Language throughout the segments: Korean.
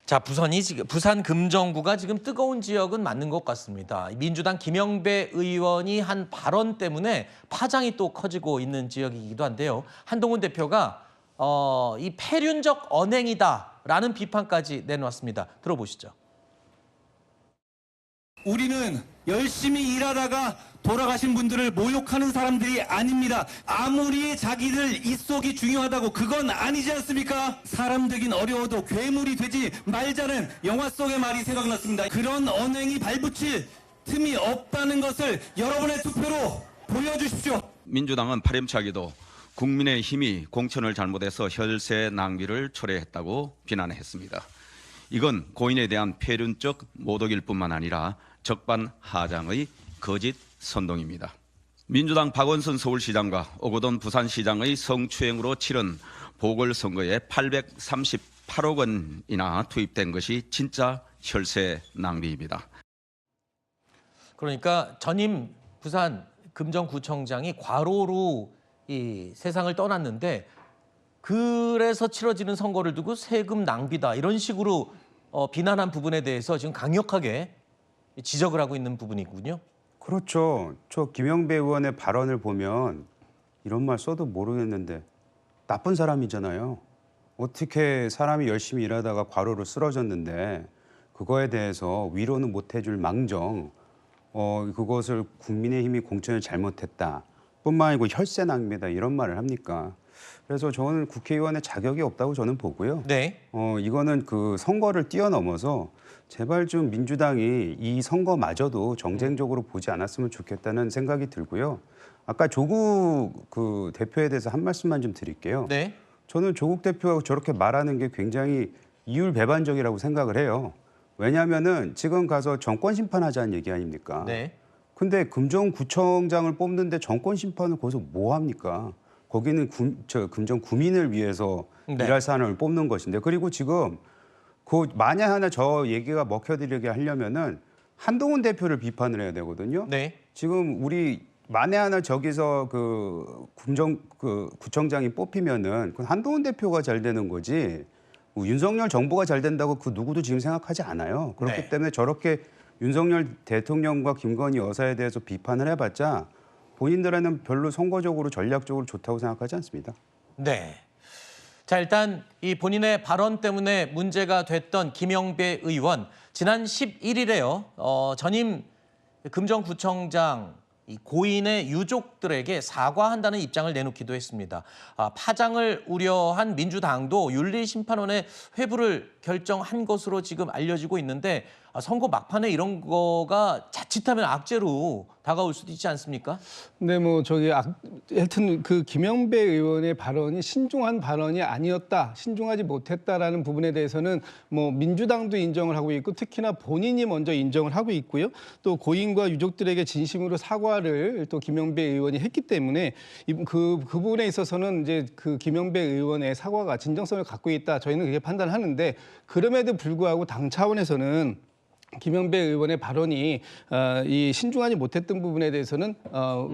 자, 부산 금정구가 지금 뜨거운 지역은 맞는 것 같습니다. 민주당 김영배 의원이 한 발언 때문에 파장이 또 커지고 있는 지역이기도 한데요. 한동훈 대표가 이 폐륜적 언행이다라는 비판까지 내놓았습니다. 들어보시죠. 우리는 열심히 일하다가 돌아가신 분들을 모욕하는 사람들이 아닙니다. 아무리 자기들 입속이 중요하다고 그건 아니지 않습니까? 사람 되긴 어려워도 괴물이 되지 말자는 영화 속의 말이 생각났습니다. 그런 언행이 발붙일 틈이 없다는 것을 여러분의 투표로 보여주십시오. 민주당은 파렴치하게도 국민의힘이 공천을 잘못해서 혈세 낭비를 초래했다고 비난했습니다. 이건 고인에 대한 폐륜적 모독일 뿐만 아니라 적반하장의 거짓 선동입니다. 민주당 박원순 서울시장과 오거돈 부산시장의 성추행으로 치른 보궐선거에 838억 원이나 투입된 것이 진짜 혈세 낭비입니다. 그러니까 전임 부산 금정구청장이 과로로 이 세상을 떠났는데 그래서 치러지는 선거를 두고 세금 낭비다 이런 식으로 비난한 부분에 대해서 지금 강력하게 지적을 하고 있는 부분이군요. 그렇죠. 저 김영배 의원의 발언을 보면 이런 말 써도 모르겠는데 나쁜 사람이잖아요. 어떻게 사람이 열심히 일하다가 과로로 쓰러졌는데 그거에 대해서 위로는 못 해줄 망정 그것을 국민의힘이 공천을 잘못했다. 뿐만 아니고 혈세 낭비다 이런 말을 합니까? 그래서 저는 국회의원의 자격이 없다고 저는 보고요. 네. 이거는 그 선거를 뛰어넘어서 제발 좀 민주당이 이 선거마저도 정쟁적으로 보지 않았으면 좋겠다는 생각이 들고요. 아까 조국 그 대표에 대해서 한 말씀만 좀 드릴게요. 네. 저는 조국 대표가 저렇게 말하는 게 굉장히 이율배반적이라고 생각을 해요. 왜냐하면은 지금 가서 정권 심판하자는 얘기 아닙니까? 네. 근데 금정구청장을 뽑는데 정권 심판을 거기서 뭐 합니까? 거기는 금정 구민을 위해서 네. 일할 사람을 뽑는 것인데 그리고 지금 그 만약 하나 저 얘기가 먹혀들게 하려면은 한동훈 대표를 비판을 해야 되거든요. 네. 지금 우리 만에 하나 저기서 구청장이 뽑히면은 그 한동훈 대표가 잘 되는 거지 뭐 윤석열 정부가 잘 된다고 그 누구도 지금 생각하지 않아요. 그렇기 네. 때문에 저렇게 윤석열 대통령과 김건희 여사에 대해서 비판을 해봤자 본인들에는 별로 선거적으로 전략적으로 좋다고 생각하지 않습니다. 네. 자, 일단 이 본인의 발언 때문에 문제가 됐던 김영배 의원 지난 11일에요. 전임 금정구청장 이 고인의 유족들에게 사과한다는 입장을 내놓기도 했습니다. 파장을 우려한 민주당도 윤리심판원의 회부를 결정한 것으로 지금 알려지고 있는데 선거 막판에 이런 거가 자칫하면 악재로 다가올 수도 있지 않습니까? 네, 뭐 하여튼 그 김영배 의원의 발언이 신중한 발언이 아니었다, 신중하지 못했다라는 부분에 대해서는 뭐 민주당도 인정을 하고 있고 특히나 본인이 먼저 인정을 하고 있고요. 또 고인과 유족들에게 진심으로 사과를 또 김영배 의원이 했기 때문에 그 부분에 있어서는 이제 그 김영배 의원의 사과가 진정성을 갖고 있다, 저희는 그렇게 판단하는데 그럼에도 불구하고 당 차원에서는 김영배 의원의 발언이 이 신중하지 못했던 부분에 대해서는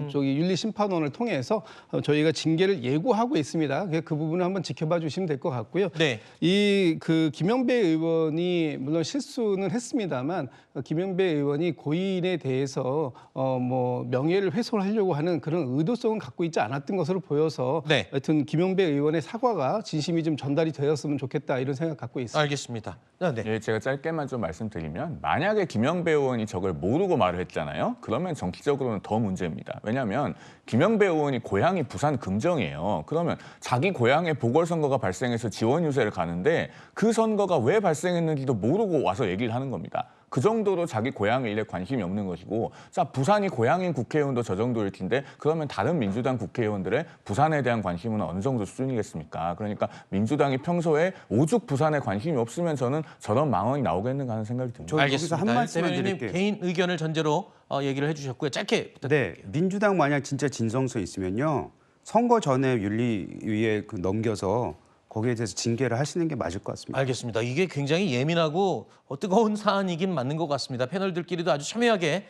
저기 윤리심판원을 통해서 저희가 징계를 예고하고 있습니다. 그 부분을 한번 지켜봐 주시면 될 것 같고요. 네. 이 그 김영배 의원이 물론 실수는 했습니다만 김영배 의원이 고인에 대해서 뭐 명예를 훼손하려고 하는 그런 의도성은 갖고 있지 않았던 것으로 보여서 네. 하여튼 김영배 의원의 사과가 진심이 좀 전달이 되었으면 좋겠다 이런 생각 갖고 있습니다. 알겠습니다. 네. 예, 제가 짧게만 좀 말씀드리면 만약에 김영배 의원이 저걸 모르고 말을 했잖아요. 그러면 정치적으로는 더 문제입니다. 왜냐하면 김영배 의원이 고향이 부산 금정이에요. 그러면 자기 고향에 보궐선거가 발생해서 지원 유세를 가는데 그 선거가 왜 발생했는지도 모르고 와서 얘기를 하는 겁니다. 그 정도로 자기 고향 일에 관심이 없는 것이고, 자, 부산이 고향인 국회의원도 저 정도일 텐데 그러면 다른 민주당 국회의원들의 부산에 대한 관심은 어느 정도 수준이겠습니까? 그러니까 민주당이 평소에 오죽 부산에 관심이 없으면 저는 저런 망언이 나오겠는가 하는 생각이 듭니다. 여기서 한 말씀만 대변인님 드릴게요. 개인 의견을 전제로 얘기를 해주셨고요. 짧게 부탁드릴게요. 네, 민주당 만약 진짜 진정성 있으면요. 선거 전에 윤리위에 넘겨서 거기에 대해서 징계를 하시는 게 맞을 것 같습니다. 알겠습니다. 이게 굉장히 예민하고 뜨거운 사안이긴 맞는 것 같습니다. 패널들끼리도 아주 첨예하게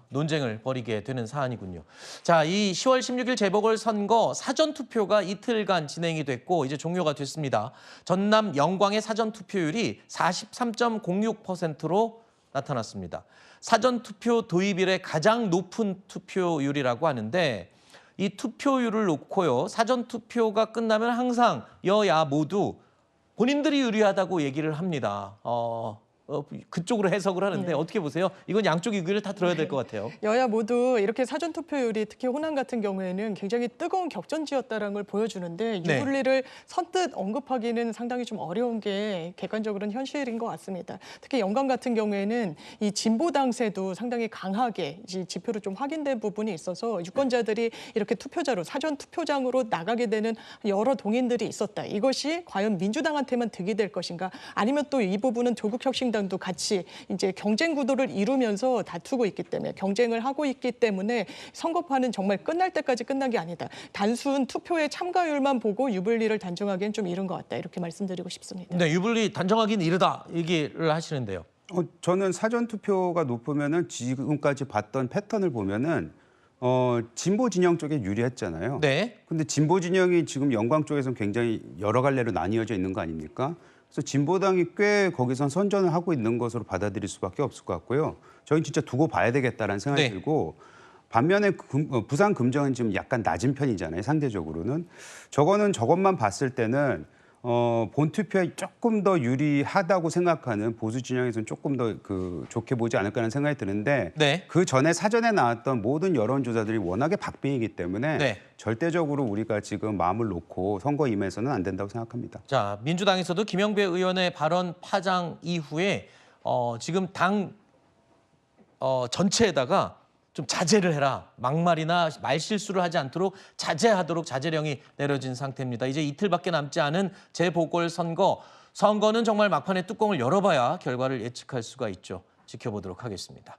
논쟁을 벌이게 되는 사안이군요. 자, 이 10월 16일 재보궐선거 사전투표가 이틀간 진행이 됐고 이제 종료가 됐습니다. 전남 영광의 사전투표율이 43.06%로 나타났습니다. 사전투표 도입 이래 가장 높은 투표율이라고 하는데 이 투표율을 놓고요. 사전투표가 끝나면 항상 여야 모두 본인들이 유리하다고 얘기를 합니다. 그쪽으로 해석을 하는데 어떻게 보세요? 이건 양쪽 의견을 다 들어야 될 것 같아요. 여야 모두 이렇게 사전투표율이 특히 호남 같은 경우에는 굉장히 뜨거운 격전지였다는 걸 보여주는데 네. 유불리를 선뜻 언급하기는 상당히 좀 어려운 게 객관적으로는 현실인 것 같습니다. 특히 영광 같은 경우에는 이 진보 당세도 상당히 강하게 이 지표로 좀 확인된 부분이 있어서 유권자들이 이렇게 투표자로 사전투표장으로 나가게 되는 여러 동인들이 있었다. 이것이 과연 민주당한테만 득이 될 것인가? 아니면 또 이 부분은 조국혁신당 도 같이 이제 경쟁 구도를 이루면서 다투고 있기 때문에 경쟁을 하고 있기 때문에 선거판은 정말 끝날 때까지 끝난 게 아니다. 단순 투표의 참가율만 보고 유불리를 단정하기엔 좀 이른 것 같다. 이렇게 말씀드리고 싶습니다. 네, 유불리 단정하기는 이르다 얘기를 하시는데요. 저는 사전 투표가 높으면은 지금까지 봤던 패턴을 보면은 진보 진영 쪽에 유리했잖아요. 네. 근데 진보 진영이 지금 영광 쪽에서는 굉장히 여러 갈래로 나뉘어져 있는 거 아닙니까? 그래서 진보당이 꽤 거기선 선전을 하고 있는 것으로 받아들일 수밖에 없을 것 같고요. 저희는 진짜 두고 봐야 되겠다라는 생각이 네. 들고 반면에 부산 금정은 지금 약간 낮은 편이잖아요. 상대적으로는. 저것만 봤을 때는 본 투표에 조금 더 유리하다고 생각하는 보수 진영에서는 조금 더 좋게 보지 않을까 하는 생각이 드는데 네. 그 전에 사전에 나왔던 모든 여론조사들이 워낙에 박빙이기 때문에 네. 절대적으로 우리가 지금 마음을 놓고 선거 임해서는 안 된다고 생각합니다. 자, 민주당에서도 김영배 의원의 발언 파장 이후에 지금 당 전체에다가 좀 자제를 해라. 막말이나 말실수를 하지 않도록 자제하도록 자제령이 내려진 상태입니다. 이제 이틀밖에 남지 않은 재보궐선거. 선거는 정말 막판에 뚜껑을 열어봐야 결과를 예측할 수가 있죠. 지켜보도록 하겠습니다.